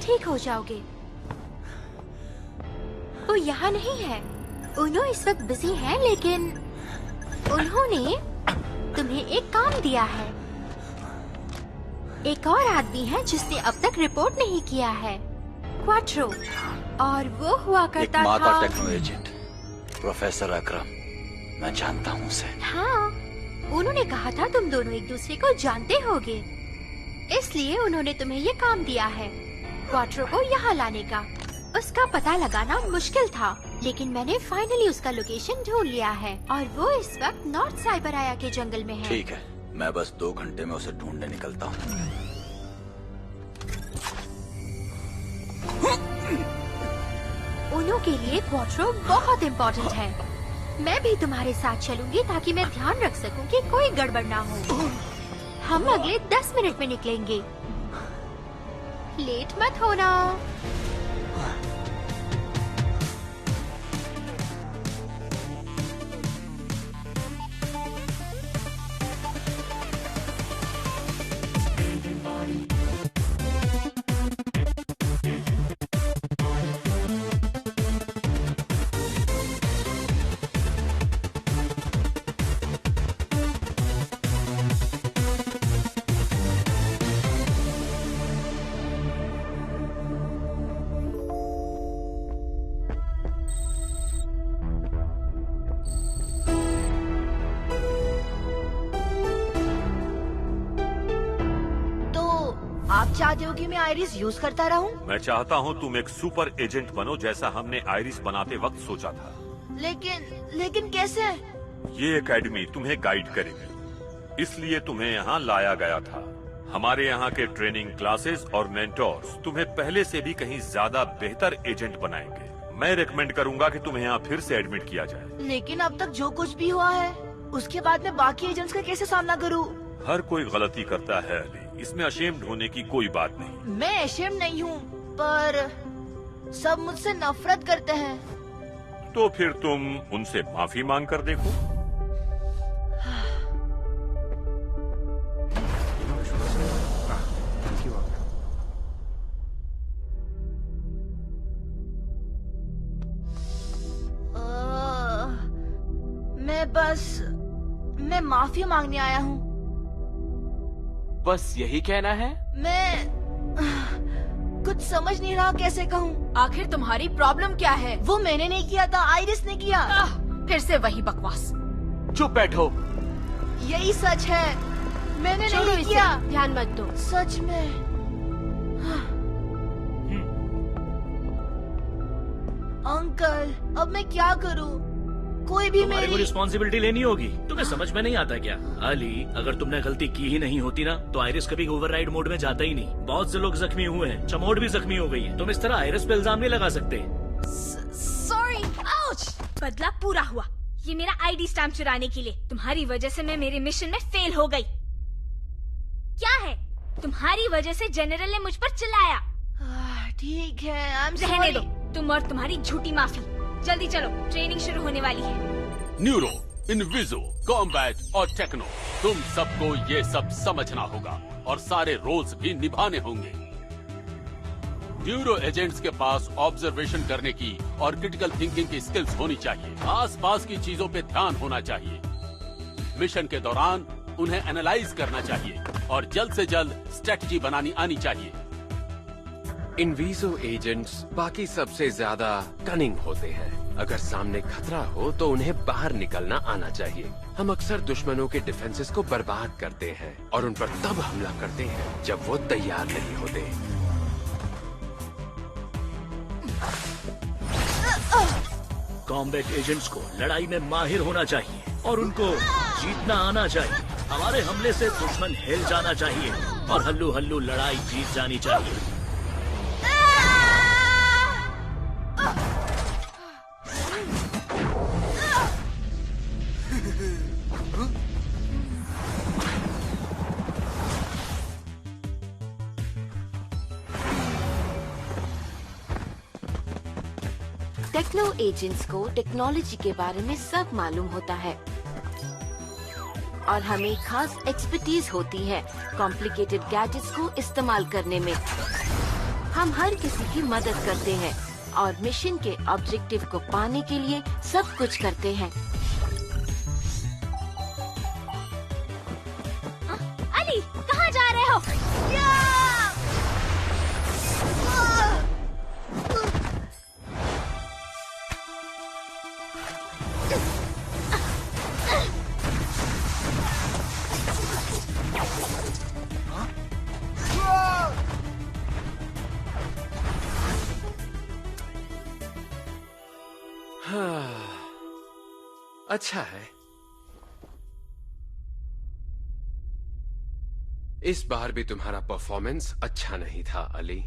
ठीक हो जाओगे। वो यहाँ नहीं है। उनो इस वक्त बिजी है, लेकिन उन्होंने तुम्हें एक काम दिया है। एक और आदमी है जिसने अब तक रिपोर्ट नहीं किया है, क्वाट्रो, और वो हुआ करता एक मादा था टेक्नो एजेंट, प्रोफेसर अकरम। मैं जानता हूँ उसे। हाँ, उन्होंने कहा था तुम दोनों एक दूसरे को जानते होगे, इसलिए उन्होंने तुम्हें ये काम दिया है, क्वाट्रो को यहाँ लाने का। उसका पता लगाना मुश्किल था, लेकिन मैंने फाइनली उसका लोकेशन ढूंढ लिया है और वो इस वक्त नॉर्थ साइबराया के जंगल में है। ठीक है, मैं बस 2 घंटे में उसे ढूंढने निकलता हूँ। उनो के लिए क्वाट्रो बहुत इम्पोर्टेंट है। मैं भी तुम्हारे साथ चलूंगी ताकि मैं ध्यान रख सकूं कि कोई गड़बड़ ना हो। हम अगले 10 मिनट में निकलेंगे। लेट मत होना। आप चाहते हो कि मैं आइरिस यूज करता रहूं? मैं चाहता हूँ तुम एक सुपर एजेंट बनो, जैसा हमने आइरिस बनाते वक्त सोचा था। लेकिन कैसे? ये एकेडमी तुम्हें गाइड करेगी, इसलिए तुम्हें यहाँ लाया गया था। हमारे यहाँ के ट्रेनिंग क्लासेस और मेंटोर्स तुम्हें पहले से भी कहीं ज्यादा बेहतर एजेंट बनाएंगे। मैं रेकमेंड करूँगा कि तुम्हें यहाँ फिर से एडमिट किया जाए। लेकिन अब तक जो कुछ भी हुआ है, उसके बाद मैं बाकी एजेंट्स का कैसे सामना करूँ? हर कोई गलती करता है अली, इसमें अशेम्ड होने की कोई बात नहीं। मैं अशेम्ड नहीं हूँ, पर सब मुझसे नफरत करते हैं। तो फिर तुम उनसे माफी मांग कर देखो। मैं माफी मांगने आया हूँ। बस यही कहना है? मैं कुछ समझ नहीं रहा कैसे कहूँ। आखिर तुम्हारी प्रॉब्लम क्या है? वो मैंने नहीं किया था, आइरिस ने किया। फिर से वही बकवास। चुप बैठो। यही सच है, मैंने नहीं किया। ध्यान मत दो। सच में। अंकल, अब मैं क्या करूँ? कोई भी तुम्हारी को रिस्पॉन्सिबिलिटी लेनी होगी। तुम्हें समझ में नहीं आता क्या? अली, अगर तुमने गलती की ही नहीं होती ना, तो आइरिस कभी ओवरराइड मोड में जाता ही नहीं। बहुत से लोग जख्मी हुए हैं, चमोट भी जख्मी हो गई है। तुम इस तरह आइरिस पे इल्जाम नहीं लगा सकते। सॉरी। आउच! बदला पूरा हुआ। ये मेरा आईडी स्टैम्प चुराने के लिए। तुम्हारी वजह से मैं मेरे मिशन में फेल हो गई। क्या है? तुम्हारी वजह से जनरल ने मुझ पर चिल्लाया। ठीक है, रहने दो। तुम और तुम्हारी झूठी माफी। जल्दी चलो, ट्रेनिंग शुरू होने वाली है। न्यूरो, इनविजो, कॉम्बैट और टेक्नो, तुम सबको ये सब समझना होगा और सारे रोल्स भी निभाने होंगे। न्यूरो एजेंट्स के पास ऑब्जर्वेशन करने की और क्रिटिकल थिंकिंग की स्किल्स होनी चाहिए। आसपास की चीजों पे ध्यान होना चाहिए। मिशन के दौरान उन्हें एनालाइज करना चाहिए और जल्द से जल्द स्ट्रेटजी बनानी आनी चाहिए। इनविजो एजेंट्स बाकी सबसे ज्यादा कनिंग होते हैं। अगर सामने खतरा हो तो उन्हें बाहर निकलना आना चाहिए। हम अक्सर दुश्मनों के डिफेंसेस को बर्बाद करते हैं और उन पर तब हमला करते हैं जब वो तैयार नहीं होते। कॉम्बैट एजेंट्स को लड़ाई में माहिर होना चाहिए और उनको जीतना आना चाहिए। हमारे हमले से दुश्मन हिल जाना चाहिए और हल्लू हल्लू लड़ाई जीत जानी चाहिए। टेक्नो एजेंट्स को टेक्नोलॉजी के बारे में सब मालूम होता है और हमें खास एक्सपर्टीज होती है कॉम्प्लिकेटेड गैजेट्स को इस्तेमाल करने में। हम हर किसी की मदद करते हैं और मिशन के ऑब्जेक्टिव को पाने के लिए सब कुछ करते हैं। अली, कहाँ जा रहे हो? अच्छा है। इस बार भी तुम्हारा परफॉर्मेंस अच्छा नहीं था अली।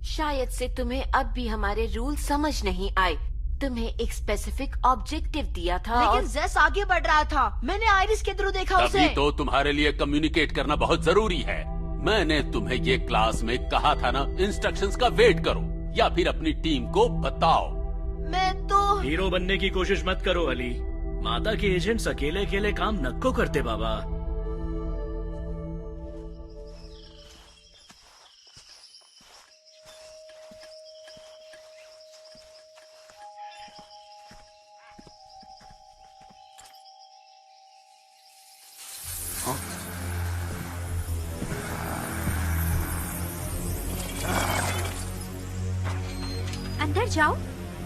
शायद से तुम्हें अब भी हमारे रूल समझ नहीं आए। तुम्हें एक स्पेसिफिक ऑब्जेक्टिव दिया था लेकिन और जेस आगे बढ़ रहा था। मैंने आयरिस के थ्रू देखा उसे। तभी तो तुम्हारे लिए कम्युनिकेट करना बहुत जरूरी है। मैंने तुम्हें ये क्लास में कहा था ना, इंस्ट्रक्शंस का वेट करो या फिर अपनी टीम को बताओ। मैं तो हीरो बनने की कोशिश मत करो अली। माता के एजेंट्स अकेले अकेले काम नक्को करते बाबा। अंदर जाओ,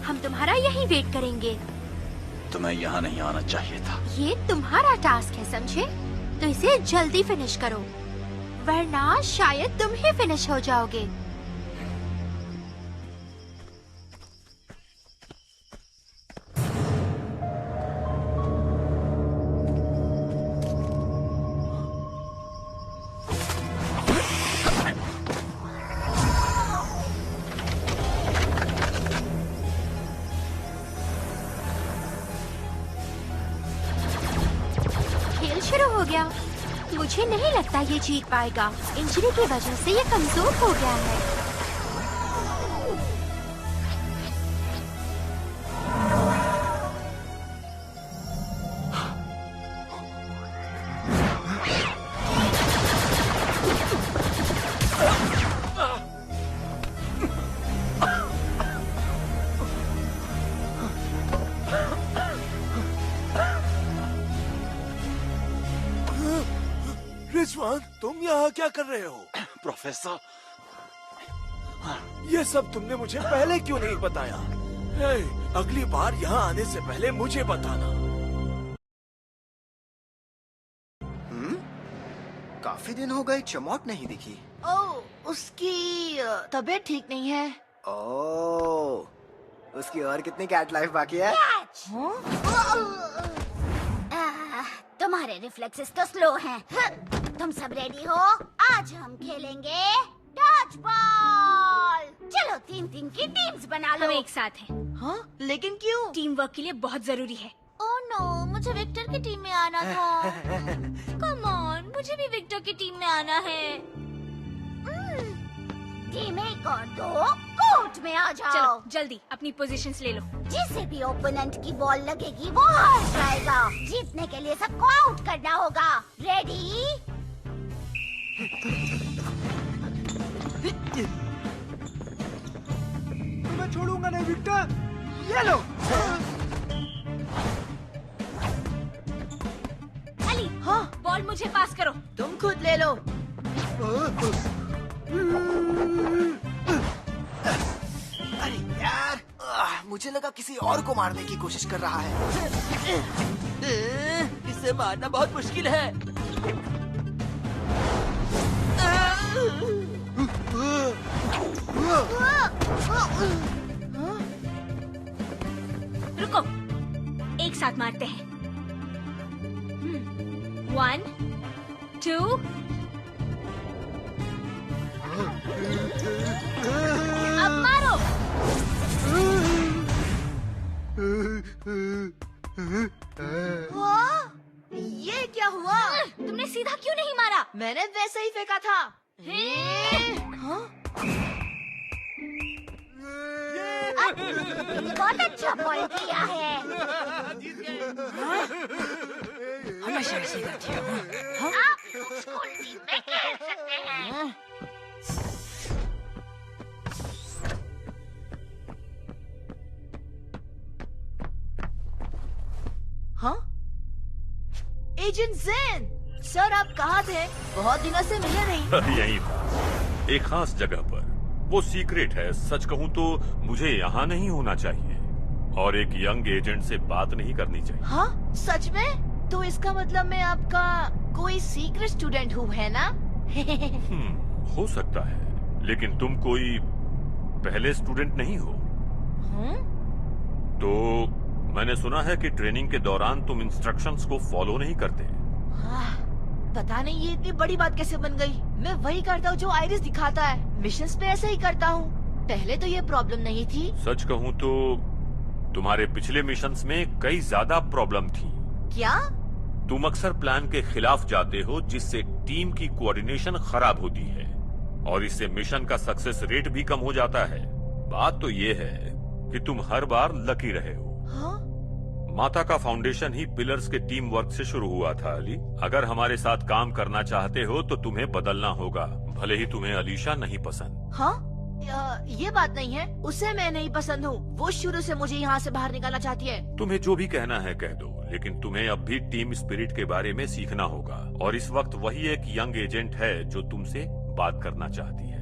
हम तुम्हारा यहीं वेट करेंगे। तुम्हें यहाँ नहीं आना चाहिए था। ये तुम्हारा टास्क है, समझे? तो इसे जल्दी फिनिश करो, वरना शायद तुम ही फिनिश हो जाओगे। शुरू हो गया। मुझे नहीं लगता ये जीत पाएगा। इंजरी की वजह से ये कमजोर हो गया है। रिजवान, तुम यहाँ क्या कर रहे हो? प्रोफेसर, ये सब तुमने मुझे पहले क्यों नहीं बताया? हे, अगली बार यहाँ आने से पहले मुझे बताना। काफी दिन हो गए, चमोट नहीं दिखी। ओह, उसकी तबीयत ठीक नहीं है। ओह, उसकी और कितनी कैट लाइफ बाकी है? तुम्हारे रिफ्लेक्सेस तो स्लो हैं। तुम सब रेडी हो? आज हम खेलेंगे डॉज बॉल। चलो 3-3 की टीम्स बना लो। हम एक साथ हैं। हाँ? लेकिन क्यों? टीम वर्क के लिए बहुत जरूरी है। ओह नो, मुझे विक्टर की टीम में आना था। कम ऑन, मुझे भी विक्टर की टीम में आना है। टीम 1 और 2 कोर्ट में आ जाओ। चलो जल्दी अपनी पोजीशंस ले लो। जिसे भी ओपोनेंट की बॉल लगेगी वो हार जाएगा। जीतने के लिए सबको आउट करना होगा। रेडी? मैं छोड़ूंगा नहीं विक्टर। ये लो। अली, हाँ? बॉल मुझे पास करो। तुम खुद ले लो। अरे यार, मुझे लगा किसी और को मारने की कोशिश कर रहा है। इसे मारना बहुत मुश्किल है। रुको, एक साथ मारते हैं। 1, 2। अब मारो। ये क्या हुआ? तुमने सीधा क्यों नहीं मारा? मैंने वैसे ही फेंका था। हाँ? बहुत अच्छा बॉल किया है। हमेशा ऐसे करती हूँ। आप स्कूल टीम में खेल सकते हैं। हाँ? एजेंट ज़ेन, सर आप कहाँ थे? बहुत दिनों से मिले नहीं। यहीं था, एक खास जगह पर। वो सीक्रेट है, सच कहूँ तो मुझे यहाँ नहीं होना चाहिए और एक यंग एजेंट से बात नहीं करनी चाहिए। हाँ? सच में? तो इसका मतलब मैं आपका कोई सीक्रेट स्टूडेंट हूँ, है ना? हो सकता है, लेकिन तुम कोई पहले स्टूडेंट नहीं हो। तो मैंने सुना है कि ट्रेनिंग के दौरान तुम इंस्ट्रक्शंस को फॉलो नहीं करते। पता नहीं ये इतनी बड़ी बात कैसे बन गई। मैं वही करता हूँ जो आइरिस दिखाता है। मिशंस पे ऐसे ही करता हूँ। पहले तो ये प्रॉब्लम नहीं थी। सच कहूँ तो तुम्हारे पिछले मिशंस में कई ज्यादा प्रॉब्लम थी। क्या? तुम अक्सर प्लान के खिलाफ जाते हो, जिससे टीम की कोऑर्डिनेशन खराब होती है और इससे मिशन का सक्सेस रेट भी कम हो जाता है। बात तो ये है कि तुम हर बार लकी रहे हो। हाँ? माता का फाउंडेशन ही पिलर्स के टीम वर्क से शुरू हुआ था अली। अगर हमारे साथ काम करना चाहते हो तो तुम्हें बदलना होगा, भले ही तुम्हें अलीशा नहीं पसंद। हाँ? ये बात नहीं है, उसे मैं नहीं पसंद हूँ। वो शुरू से मुझे यहाँ से बाहर निकालना चाहती है। तुम्हें जो भी कहना है कह दो, लेकिन तुम्हें अब भी टीम स्पिरिट के बारे में सीखना होगा और इस वक्त वही एक यंग एजेंट है जो तुमसे बात करना चाहती है।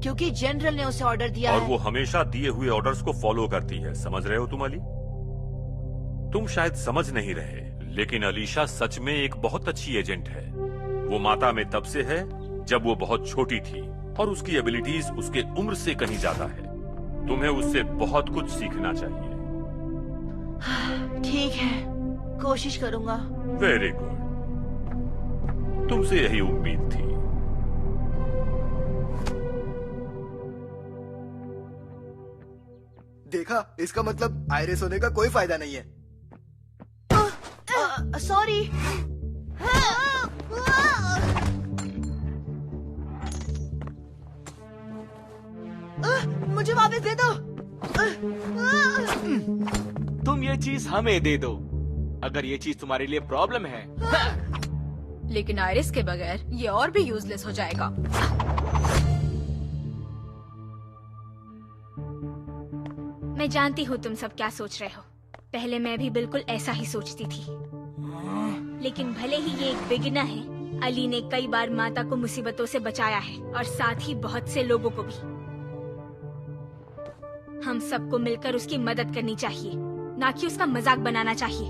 क्योंकि जनरल ने उसे ऑर्डर दिया और है। वो हमेशा दिए हुए ऑर्डर्स को फॉलो करती है। समझ रहे हो तुम अली? तुम शायद समझ नहीं रहे, लेकिन अलीशा सच में एक बहुत अच्छी एजेंट है। वो माता में तब से है जब वो बहुत छोटी थी और उसकी एबिलिटीज उसके उम्र से कहीं ज्यादा है। तुम्हें उससे बहुत कुछ सीखना चाहिए। ठीक है, कोशिश करूंगा। वेरी गुड, तुमसे यही उम्मीद थी। देखा, इसका मतलब आइरिस होने का कोई फायदा नहीं है। सॉरी। मुझे वापस दे दो। तुम ये चीज हमें दे दो, अगर ये चीज तुम्हारे लिए प्रॉब्लम है। लेकिन आइरिस के बगैर ये और भी यूजलेस हो जाएगा। मैं जानती हूँ तुम सब क्या सोच रहे हो। पहले मैं भी बिल्कुल ऐसा ही सोचती थी, लेकिन भले ही ये एक बिगिनर है, अली ने कई बार माता को मुसीबतों से बचाया है और साथ ही बहुत से लोगों को भी। हम सबको मिलकर उसकी मदद करनी चाहिए, ना कि उसका मजाक बनाना चाहिए।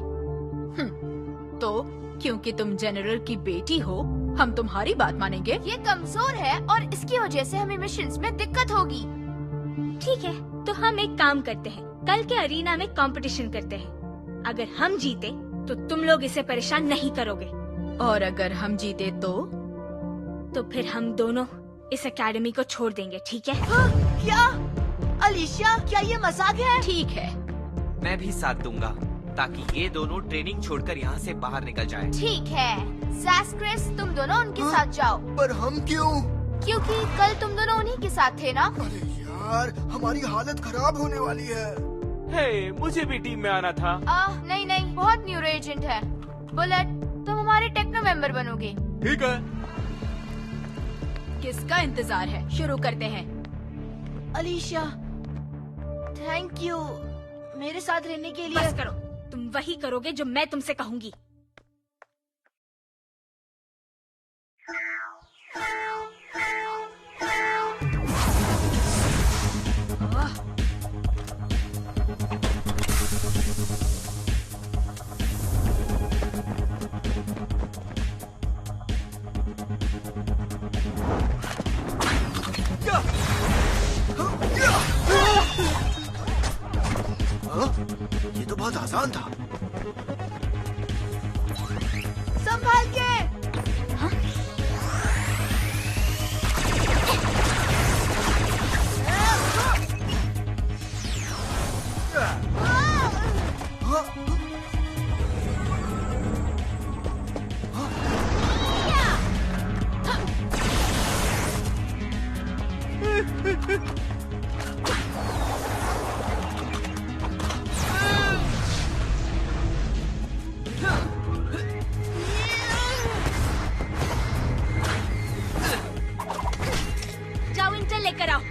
तो क्योंकि तुम जनरल की बेटी हो, हम तुम्हारी बात मानेंगे? ये कमजोर है और इसकी वजह से हमें मिशंस में दिक्कत होगी। ठीक है, तो हम एक काम करते हैं, कल के अरीना में कंपटीशन करते हैं। अगर हम जीते तो तुम लोग इसे परेशान नहीं करोगे, और अगर हम जीते तो फिर हम दोनों इस एकेडमी को छोड़ देंगे। ठीक है? क्या? अलीशा, क्या ये मजाक है? ठीक है, मैं भी साथ दूंगा ताकि ये दोनों ट्रेनिंग छोड़कर यहाँ से बाहर निकल जाएं। ठीक है, ज़ैस्क्रेस, तुम दोनों उनके साथ जाओ। पर हम क्यों? क्योंकि कल तुम दोनों उन्हीं के साथ थे ना। अरे यार, हमारी हालत खराब होने वाली है। हे, मुझे भी टीम में आना था। नहीं नहीं, बहुत न्यूरो एजेंट है। बुलेट, तुम हमारे टेक्नो मेंबर बनोगे। ठीक है। किसका इंतजार है? शुरू करते हैं। अलीशा, थैंक यू मेरे साथ रहने के लिए। बस करो, तुम वही करोगे जो मैं तुमसे कहूंगी। ये तो बहुत आसान था। संभाल के। जाओ, इंटेल लेकर आओ।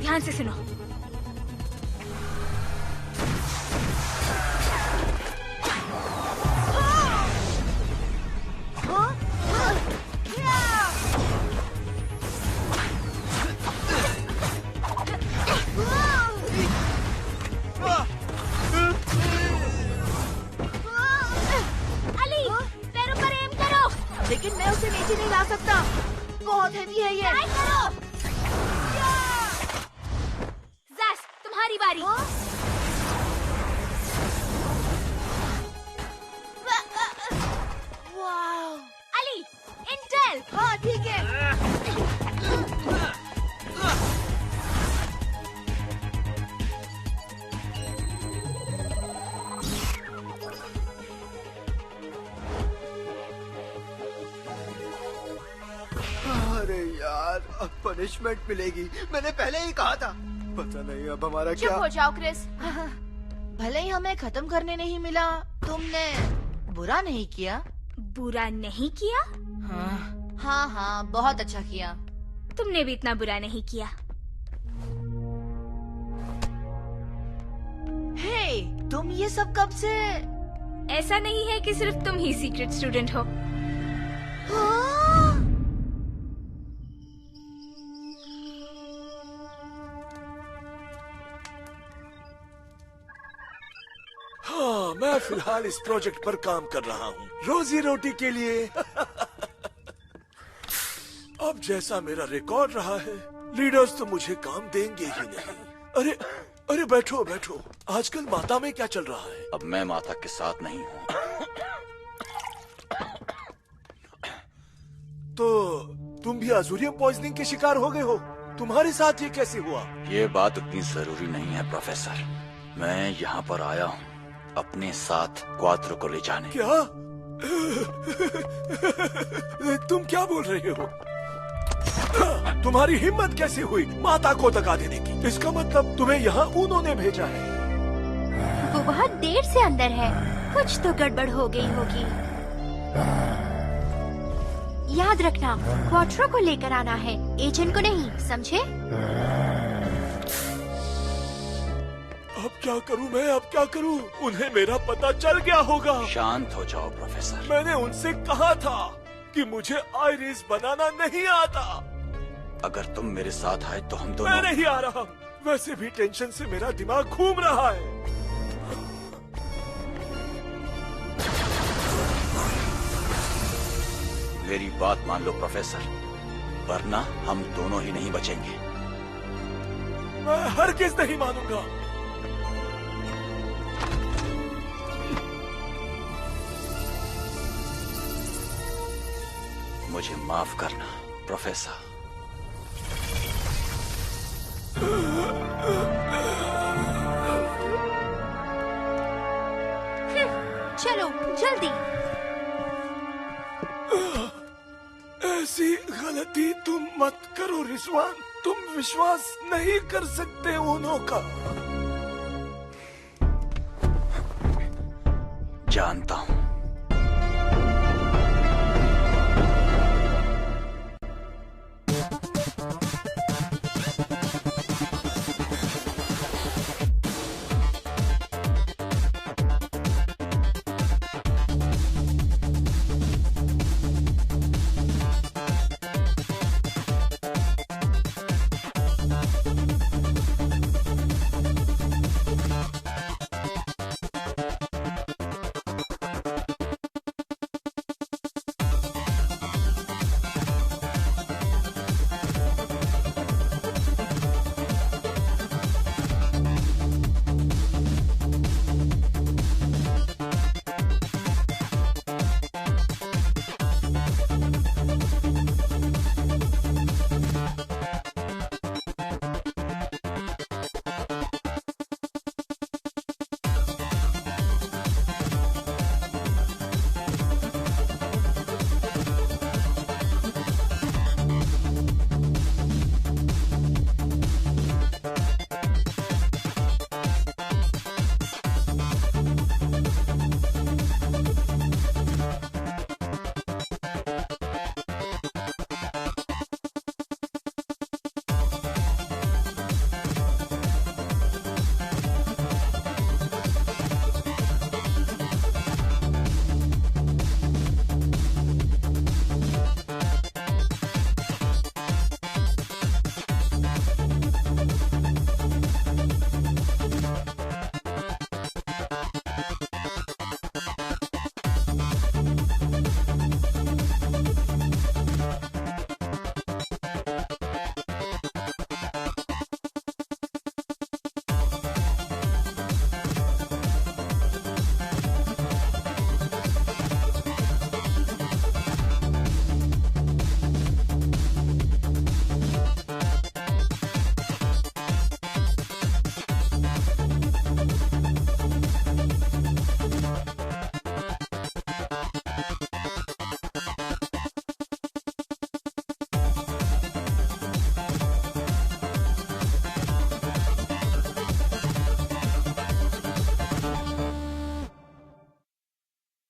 ध्यान से सुनो। लेकिन मैं उसे नीचे नहीं ला सकता, बहुत हेवी है ये। ज़ैस, तुम्हारी बारी। वाह। अली, इंटेल। हाँ ठीक है। अरे यार, अब पनिशमेंट मिलेगी। मैंने पहले ही कहा था। पता नहीं अब हमारा क्या। चुप हो जाओ क्रिस। भले ही हमें खत्म करने नहीं मिला, तुमने बुरा नहीं किया। बुरा नहीं किया? हाँ हाँ, बहुत अच्छा किया। तुमने भी इतना बुरा नहीं किया। हे, तुम ये सब कब से? ऐसा नहीं है कि सिर्फ तुम ही सीक्रेट स्टूडेंट हो। हाँ, मैं फिलहाल इस प्रोजेक्ट पर काम कर रहा हूँ, रोजी रोटी के लिए। अब जैसा मेरा रिकॉर्ड रहा है, लीडर्स तो मुझे काम देंगे ही नहीं। अरे अरे बैठो बैठो, आजकल माता में क्या चल रहा है? अब मैं माता के साथ नहीं हूँ। तो तुम भी अजूरियम पॉइजनिंग के शिकार हो गए हो? तुम्हारे साथ ये कैसे हुआ? ये बात उतनी जरूरी नहीं है प्रोफेसर। मैं यहाँ पर आया हूँ अपने साथ क्वात्रो को ले जाने। क्या? तुम क्या बोल रहे हो? तुम्हारी हिम्मत कैसे हुई माता को दगा देने की? इसका मतलब तुम्हें यहाँ उन्होंने भेजा है। वो बहुत देर से अंदर है, कुछ तो गड़बड़ हो गई होगी। याद रखना, क्वाट्रो को लेकर आना है, एजेंट को नहीं, समझे? अब क्या करूं मैं, अब क्या करूं? उन्हें मेरा पता चल गया होगा। शांत हो जाओ प्रोफेसर। मैंने उनसे कहा था कि मुझे आइरिस बनाना नहीं आता। अगर तुम मेरे साथ आए तो हम दोनों। मैं नहीं आ रहा, वैसे भी टेंशन से मेरा दिमाग घूम रहा है। मेरी बात मान लो प्रोफेसर, वरना हम दोनों ही नहीं बचेंगे। मैं हरगिज़ नहीं मानूंगा। मुझे माफ करना प्रोफेसर। चलो जल्दी। ऐसी गलती तुम मत करो रिजवान, तुम विश्वास नहीं कर सकते उन्हों का। जानता हूँ